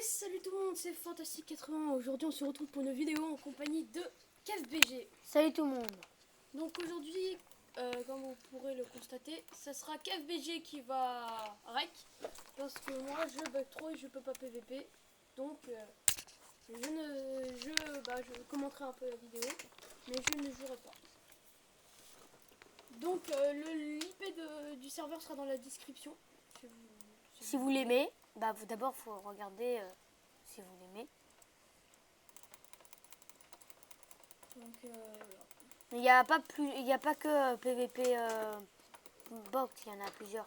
Salut tout le monde, c'est Fantastique80. Aujourd'hui, on se retrouve pour une vidéo en compagnie de KFBG. Salut tout le monde. Donc aujourd'hui, comme vous pourrez le constater, ça sera KFBG qui va rec. Parce que moi, je bug trop et je peux pas PVP. Donc, je commenterai un peu la vidéo, mais je ne jouerai pas. Donc, l'IP du serveur sera dans la description. Si vous l'aimez, d'abord faut regarder si vous l'aimez. Donc, Il n'y a pas que PVP box, il y en a plusieurs.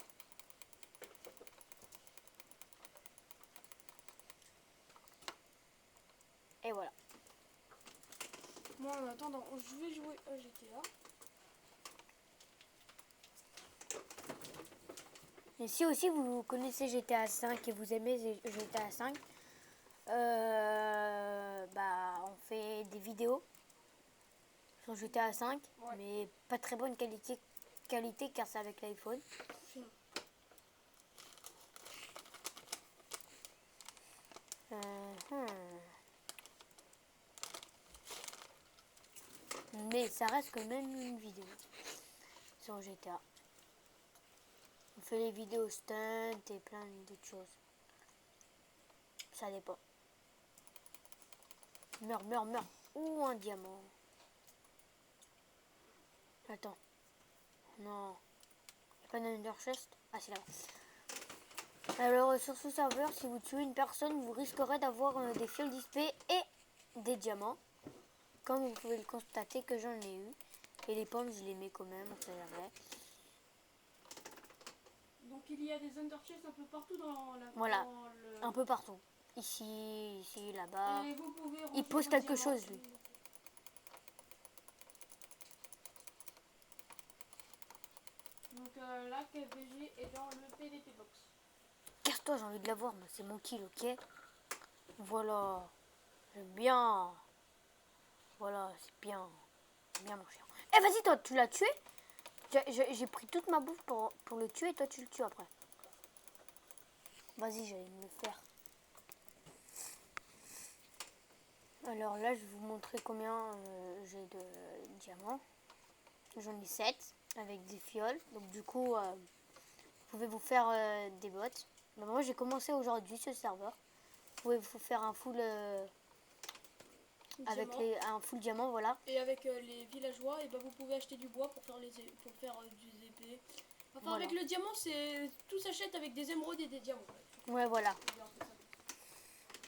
Et voilà. moi, en attendant, je vais jouer à GTA. Et si aussi vous connaissez GTA 5 et vous aimez GTA 5, on fait des vidéos sur GTA 5, Ouais. mais pas très bonne qualité car c'est avec l'iPhone. Mais ça reste quand même une vidéo sur GTA. On fait les vidéos stunt et plein d'autres choses. Ça dépend. Meurs. Ouh, un diamant. Attends. Non. Y'a pas d'under chest? Ah, c'est là-bas. Alors, sur ce serveur, si vous tuez une personne, vous risquerez d'avoir des fioles d'XP et des diamants. Comme vous pouvez le constater que j'en ai eu. Et les pommes, je les mets quand même, on sait jamais. Donc il y a des underchests un peu partout dans la... Voilà, dans le... un peu partout. Ici, là-bas. Et vous pouvez Il ranger pose vos quelque diamants. chose, lui. Donc là, KFBG est dans le PVP box. Casse-toi, j'ai envie de la voir, c'est mon kill, ok? Voilà. J'aime bien. Voilà, c'est bien. Bien mon chien. Eh, vas-y, toi, tu l'as tué? J'ai pris toute ma bouffe pour le tuer et toi, tu le tues après. Vas-y, j'allais me le faire. Alors là, je vais vous montrer combien j'ai de diamants. J'en ai 7 avec des fioles. Donc du coup, vous pouvez vous faire des bots. Mais moi, j'ai commencé aujourd'hui ce serveur. Vous pouvez vous faire un full... avec un full diamant, voilà. Et avec les villageois, et vous pouvez acheter du bois pour faire des épées. Enfin, Voilà. avec le diamant, c'est tout s'achète avec des émeraudes et des diamants. Ouais, voilà.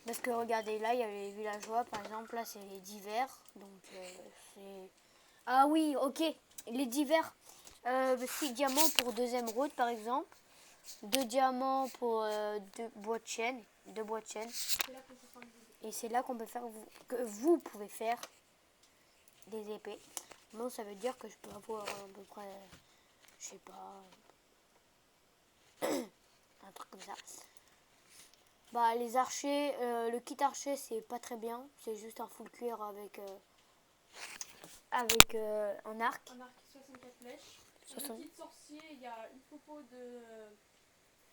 Parce que regardez, là, il y a les villageois, par exemple. Là, c'est les divers. Donc, c'est... Ah oui, ok. Les divers. 6 diamants pour 2 émeraudes, par exemple. 2 diamants pour 2 bois de chaîne. 2 bois de chaîne. Et c'est là qu'on peut faire... que vous pouvez faire des épées. Moi, ça veut dire que je peux avoir à peu près... Je sais pas... un truc comme ça. Bah, les archers, le kit archer, c'est pas très bien. C'est juste un full cuir avec un arc. Un arc 64 flèches. 60. Le kit sorcier, il y a une popo de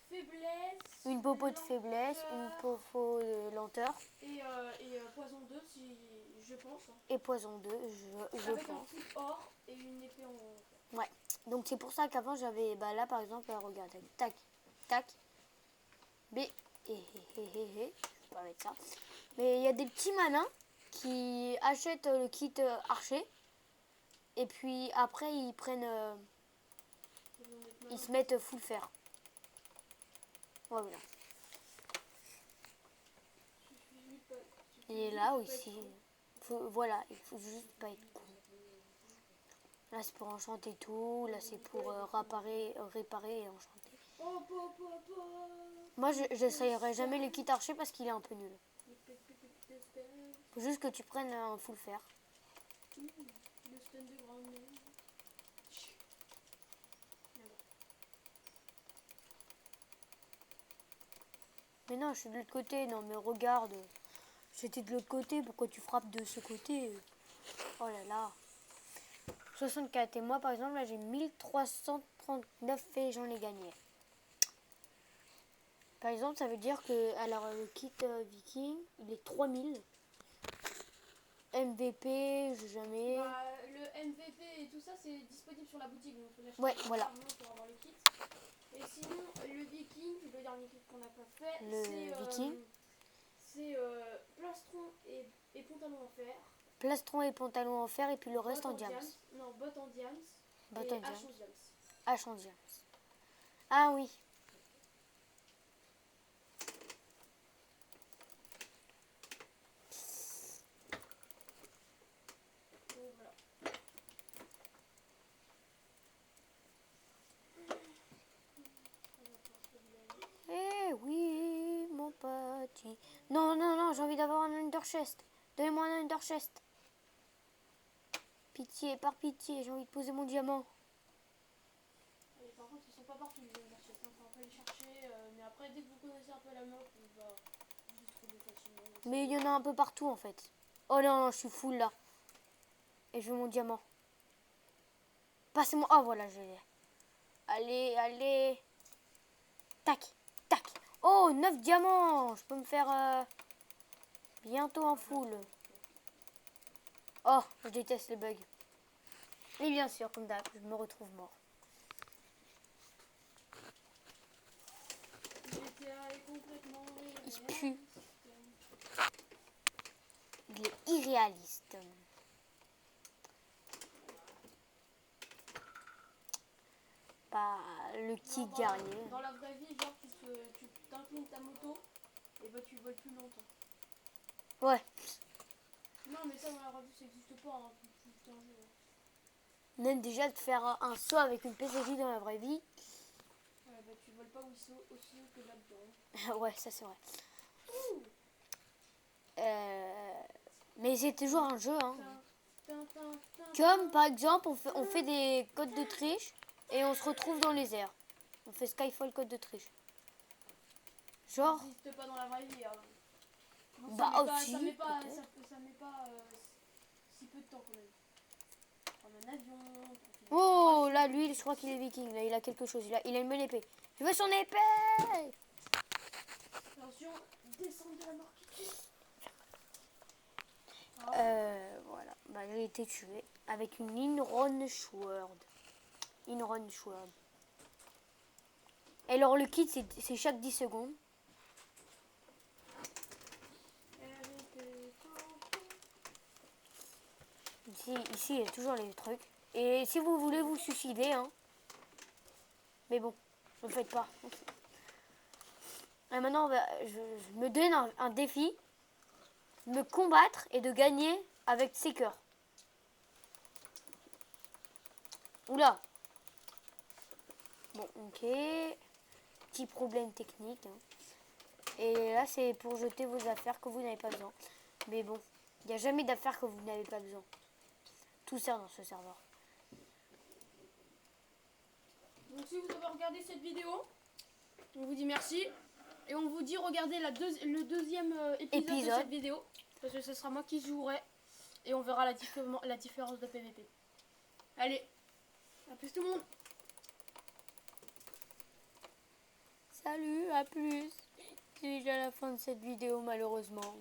faiblesse. Une popo de faiblesse, une popo de lenteur. Et poison 2, si je pense. Et poison 2, je avec pense. Un full or et une épée en fer. Ouais. Donc c'est pour ça qu'avant j'avais... Bah là par exemple, regardez. Tac, tac. B. Je vais pas mettre ça. Mais il y a des petits malins qui achètent le kit archer. Et puis après ils prennent... ils se mettent full fer. Voilà. Et là aussi... voilà, il faut juste pas être con. Là c'est pour enchanter tout. Là c'est pour réparer et enchanter. Moi j'essayerai jamais le kit archer parce qu'il est un peu nul. Faut juste que tu prennes un full fer. Mais non, je suis de l'autre côté. Non mais regarde. J'étais de l'autre côté. Pourquoi tu frappes de ce côté? Oh là là. 64. Et moi par exemple là j'ai 1339 et j'en ai gagné. Par exemple, ça veut dire que alors le kit viking, il est 3000. MVP, j'ai jamais. Bah, le MVP et tout ça, c'est disponible sur la boutique. Donc, faut l'acheter Ouais, voilà. pour avoir le kit. Et sinon, le viking, le dernier kit qu'on n'a pas fait, Le viking. c'est plastron et pantalon en fer. Plastron et pantalon en fer et puis le reste Bottes en diams. Non, bottes en diams. Bottes Et en diams. hache en diams. H en diams. Ah oui. Donc voilà. Eh oui, mon petit. Non, non, non, j'ai envie d'avoir un Ender Chest. Donnez-moi un Ender Chest. Pitié, par pitié, j'ai envie de poser mon diamant. Et par contre, ils sont pas partout les Underchest. Il faut un peu les chercher. Mais après, dès que vous connaissez un peu la map, on va juste trouver facilement. Mais il y en a un peu partout en fait. Oh non, non, je suis full là. Et je veux mon diamant. Passez-moi. Oh voilà, je l'ai. Allez, allez. Tac, tac. Oh, 9 diamants. Je peux me faire bientôt un full. Oh, je déteste les bugs. Et bien sûr, comme d'hab, je me retrouve mort. GTA est complètement Il pue. Il est irréaliste. Pas le petit guerrier. Dans la vraie vie, genre, tu t'inclines ta moto et bah tu voles plus longtemps. Ouais. Non, mais ça, dans la vraie vie, ça n'existe pas. Hein. C'est un jeu. Même déjà de faire un saut avec une PCJ dans la vraie vie. Ouais, bah tu voles pas aussi haut que là-dedans. Ouais, ça c'est vrai. Mais c'est toujours un jeu. Hein. Comme par exemple, on fait des codes de triche et on se retrouve dans les airs. On fait Skyfall code de triche. Genre. Ça n'existe pas dans la vraie vie. Hein. Bon, Bah ça aussi. met pas si peu de temps quand même. Prendre un avion. Oh là, lui, je crois qu'il est viking. Là, il a quelque chose. Il a une bonne épée. Je veux son épée. Attention, descendre de la mort qui tue. Voilà. Bah, j'ai été tué avec une Inron Sword. Inron Sword. Et alors, le kit, c'est chaque 10 secondes. Ici, il y a toujours les trucs. Et si vous voulez vous suicider, hein. Mais bon, ne le faites pas. Et maintenant, je me donne un défi. De me combattre et de gagner avec ses cœurs. Oula. Bon, ok. Petit problème technique. Hein. Et là, c'est pour jeter vos affaires que vous n'avez pas besoin. Mais bon, il n'y a jamais d'affaires que vous n'avez pas besoin. Tout ça dans ce serveur. Donc si vous avez regardé cette vidéo, on vous dit merci. Et on vous dit regardez le deuxième épisode de cette vidéo. Parce que ce sera moi qui jouerai. Et on verra la différence de PVP. Allez, à plus tout le monde. Salut, à plus. C'est déjà la fin de cette vidéo malheureusement.